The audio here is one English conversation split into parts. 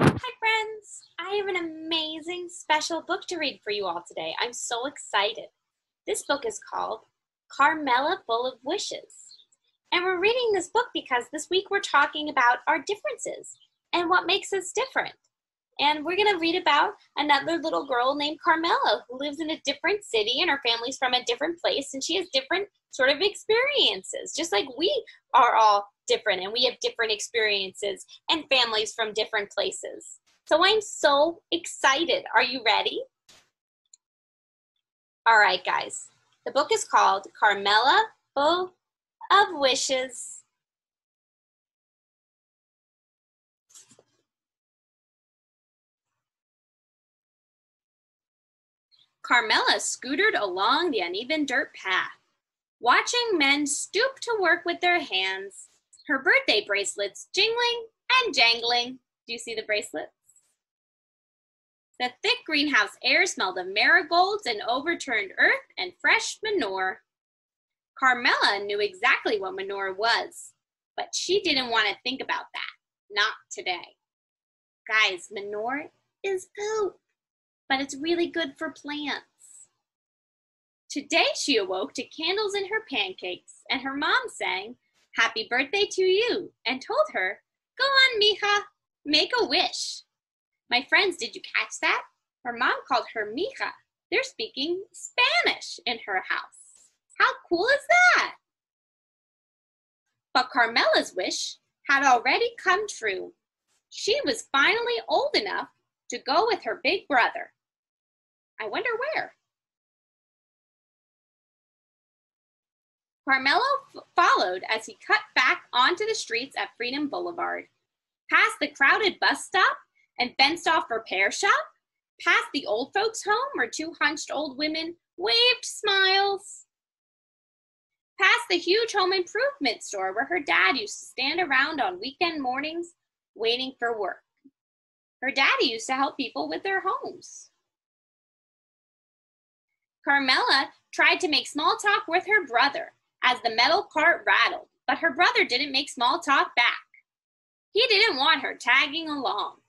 Hi friends! I have an amazing special book to read for you all today. I'm so excited. This book is called Carmela Full of Wishes. And we're reading this book because this week we're talking about our differences and what makes us different. And we're going to read about another little girl named Carmela who lives in a different city and her family's from a different place and she has different sort of experiences, just like we are all different and we have different experiences and families from different places. So I'm so excited. Are you ready? All right, guys. The book is called Carmela Full of Wishes. Carmela scootered along the uneven dirt path, watching men stoop to work with their hands, her birthday bracelets jingling and jangling. Do you see the bracelets? The thick greenhouse air smelled of marigolds and overturned earth and fresh manure. Carmela knew exactly what manure was, but she didn't want to think about that. Not today. Guys, manure is poop, but it's really good for plants. Today she awoke to candles in her pancakes, and her mom sang, "Happy birthday to you," and told her, "Go on, mija, make a wish." My friends, did you catch that? Her mom called her mija. They're speaking Spanish in her house. How cool is that? But Carmela's wish had already come true. She was finally old enough to go with her big brother. I wonder where. Carmela followed as he cut back onto the streets at Freedom Boulevard, past the crowded bus stop and fenced-off repair shop, past the old folks' home where two hunched old women waved smiles, past the huge home improvement store where her dad used to stand around on weekend mornings waiting for work. Her daddy used to help people with their homes. Carmela tried to make small talk with her brother as the metal cart rattled, but her brother didn't make small talk back. He didn't want her tagging along.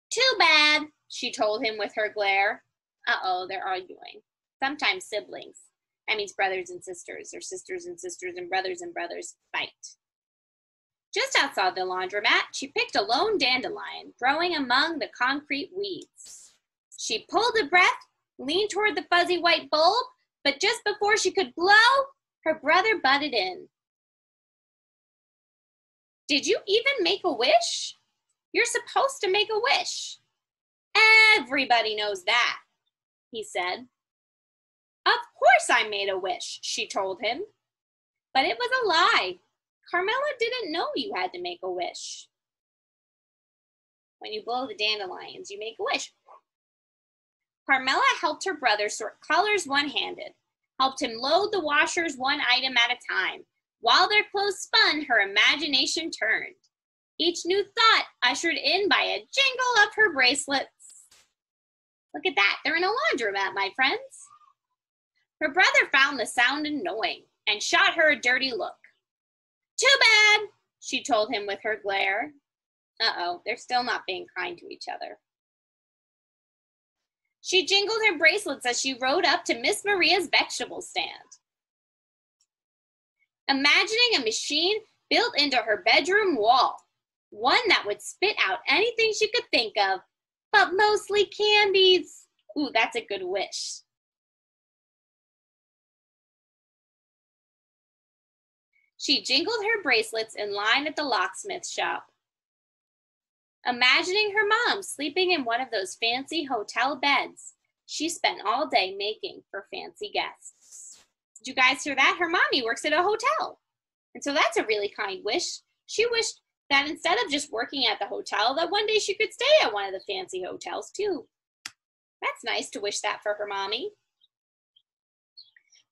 "Too bad," she told him with her glare. Uh-oh, they're arguing. Sometimes siblings, that means brothers and sisters, or sisters and brothers fight. Just outside the laundromat, she picked a lone dandelion growing among the concrete weeds. She pulled a breath, leaned toward the fuzzy white bulb, but just before she could blow, her brother butted in. "Did you even make a wish? You're supposed to make a wish." "Everybody knows that," he said. "Of course I made a wish," she told him. But it was a lie. Carmela didn't know you had to make a wish. When you blow the dandelions, you make a wish. Carmela helped her brother sort colors one-handed, helped him load the washers one item at a time. While their clothes spun, her imagination turned. Each new thought ushered in by a jingle of her bracelets. Look at that, they're in a laundromat, my friends. Her brother found the sound annoying and shot her a dirty look. "Too bad," she told him with her glare. Uh-oh, they're still not being kind to each other. She jingled her bracelets as she rode up to Miss Maria's vegetable stand, imagining a machine built into her bedroom wall, one that would spit out anything she could think of, but mostly candies. Ooh, that's a good wish. She jingled her bracelets in line at the locksmith shop, imagining her mom sleeping in one of those fancy hotel beds she spent all day making for fancy guests. Did you guys hear that? Her mommy works at a hotel. And so that's a really kind wish. She wished that instead of just working at the hotel, that one day she could stay at one of the fancy hotels too. That's nice to wish that for her mommy.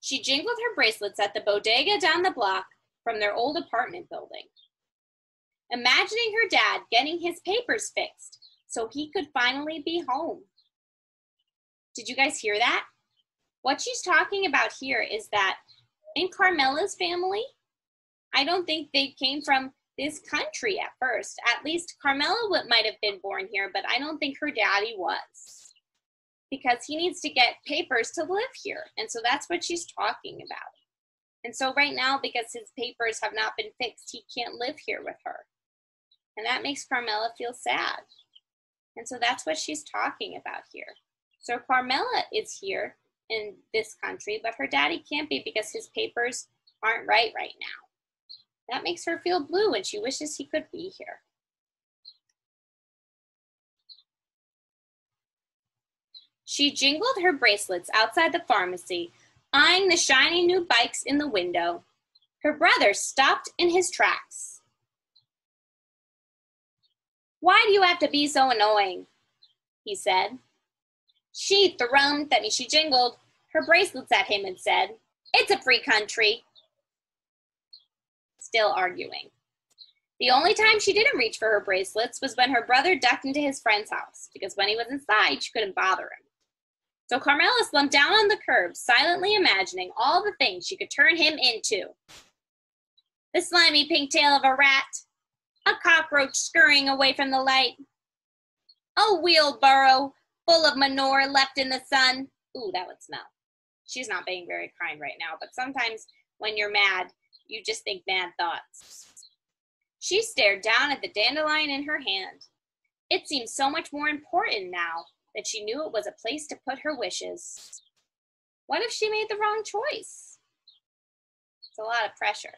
She jingled her bracelets at the bodega down the block from their old apartment building, imagining her dad getting his papers fixed so he could finally be home. Did you guys hear that? What she's talking about here is that in Carmela's family, I don't think they came from this country at first. At least Carmela might have been born here, but I don't think her daddy was, because he needs to get papers to live here. And so that's what she's talking about. And so right now, because his papers have not been fixed, he can't live here with her. And that makes Carmela feel sad. And so that's what she's talking about here. So Carmela is here in this country, but her daddy can't be because his papers aren't right now. That makes her feel blue, and she wishes he could be here. She jingled her bracelets outside the pharmacy, eyeing the shiny new bikes in the window. Her brother stopped in his tracks. "Why do you have to be so annoying?" he said. She jingled her bracelets at him and said, "It's a free country." Still arguing. The only time she didn't reach for her bracelets was when her brother ducked into his friend's house, because when he was inside, she couldn't bother him. So Carmela slumped down on the curb, silently imagining all the things she could turn him into. The slimy pink tail of a rat, a cockroach scurrying away from the light, a wheelbarrow full of manure left in the sun. Ooh, that would smell. She's not being very kind right now, but sometimes when you're mad, you just think mad thoughts. She stared down at the dandelion in her hand. It seemed so much more important now that she knew it was a place to put her wishes. What if she made the wrong choice? It's a lot of pressure.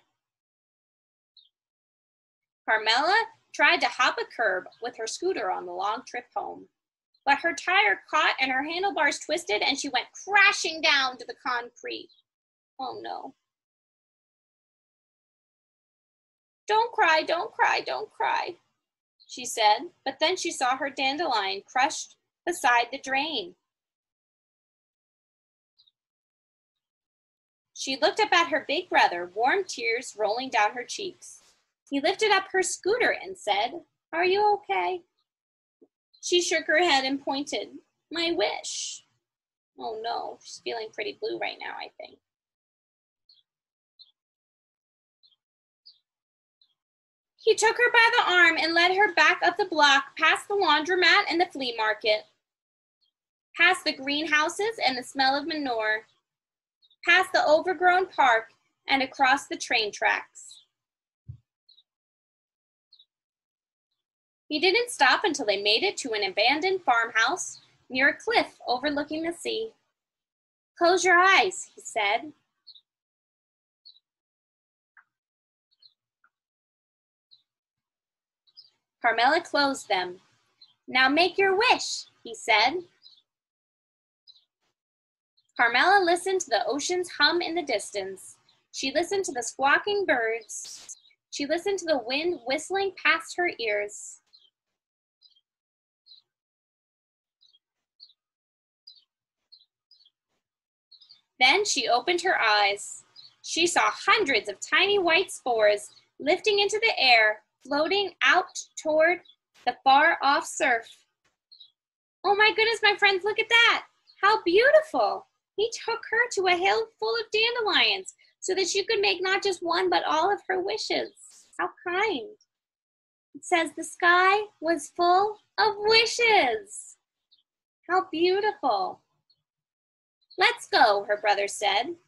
Carmela tried to hop a curb with her scooter on the long trip home, but her tire caught and her handlebars twisted and she went crashing down to the concrete. Oh no. "Don't cry, don't cry, don't cry," she said, but then she saw her dandelion crushed beside the drain. She looked up at her big brother, warm tears rolling down her cheeks. He lifted up her scooter and said, "Are you okay?" She shook her head and pointed. "My wish." Oh no, she's feeling pretty blue right now, I think. He took her by the arm and led her back up the block, past the laundromat and the flea market, past the greenhouses and the smell of manure, past the overgrown park and across the train tracks. He didn't stop until they made it to an abandoned farmhouse near a cliff overlooking the sea. "Close your eyes," he said. Carmela closed them. "Now make your wish," he said. Carmela listened to the ocean's hum in the distance. She listened to the squawking birds. She listened to the wind whistling past her ears. Then she opened her eyes. She saw hundreds of tiny white spores lifting into the air, floating out toward the far-off surf. "Oh my goodness, my friends, look at that! How beautiful!" He took her to a hill full of dandelions so that she could make not just one, but all of her wishes. How kind. It says the sky was full of wishes. How beautiful. "Let's go," her brother said.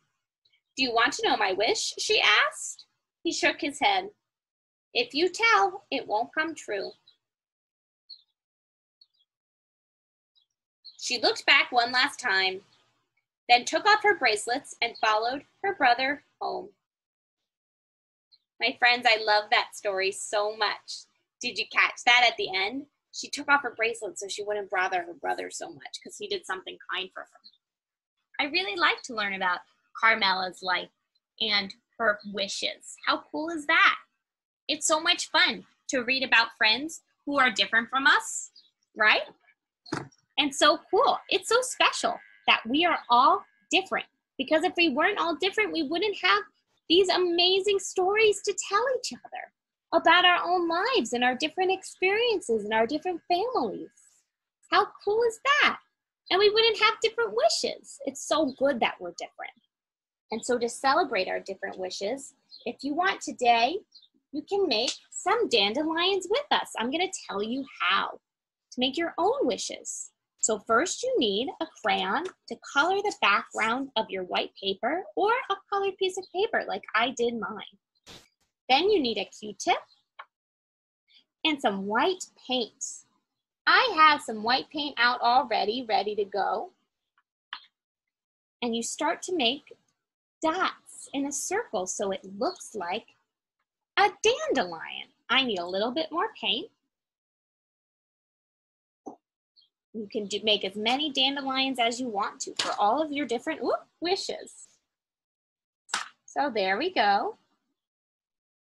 "Do you want to know my wish?" she asked. He shook his head. "If you tell, it won't come true." She looked back one last time, then took off her bracelets and followed her brother home. My friends, I love that story so much. Did you catch that at the end? She took off her bracelet so she wouldn't bother her brother so much because he did something kind for her. I really like to learn about Carmela's life and her wishes. How cool is that? It's so much fun to read about friends who are different from us, right? And so cool. It's so special that we are all different, because if we weren't all different, we wouldn't have these amazing stories to tell each other about our own lives and our different experiences and our different families. How cool is that? And we wouldn't have different wishes. It's so good that we're different. And so to celebrate our different wishes, if you want today, you can make some dandelions with us. I'm going to tell you how to make your own wishes. So first you need a crayon to color the background of your white paper or a colored piece of paper like I did mine. Then you need a Q-tip and some white paint. I have some white paint out already, ready to go. And you start to make dots in a circle so it looks like a dandelion. I need a little bit more paint. You can make as many dandelions as you want to for all of your different wishes. So there we go.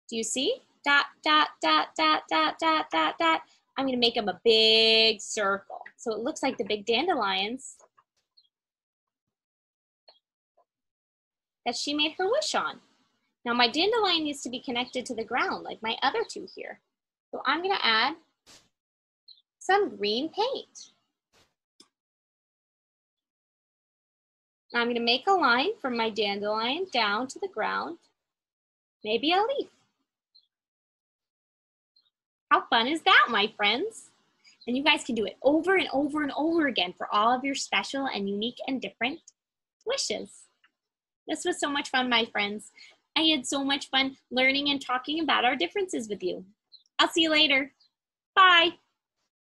Do you see? Dot, dot, dot, dot, dot, dot, dot, dot. I'm going to make them a big circle. So it looks like the big dandelions that she made her wish on. Now my dandelion needs to be connected to the ground like my other two here. So I'm going to add some green paint. Now I'm going to make a line from my dandelion down to the ground, maybe a leaf. How fun is that, my friends? And you guys can do it over and over and over again for all of your special and unique and different wishes. This was so much fun, my friends. I had so much fun learning and talking about our differences with you. I'll see you later. Bye.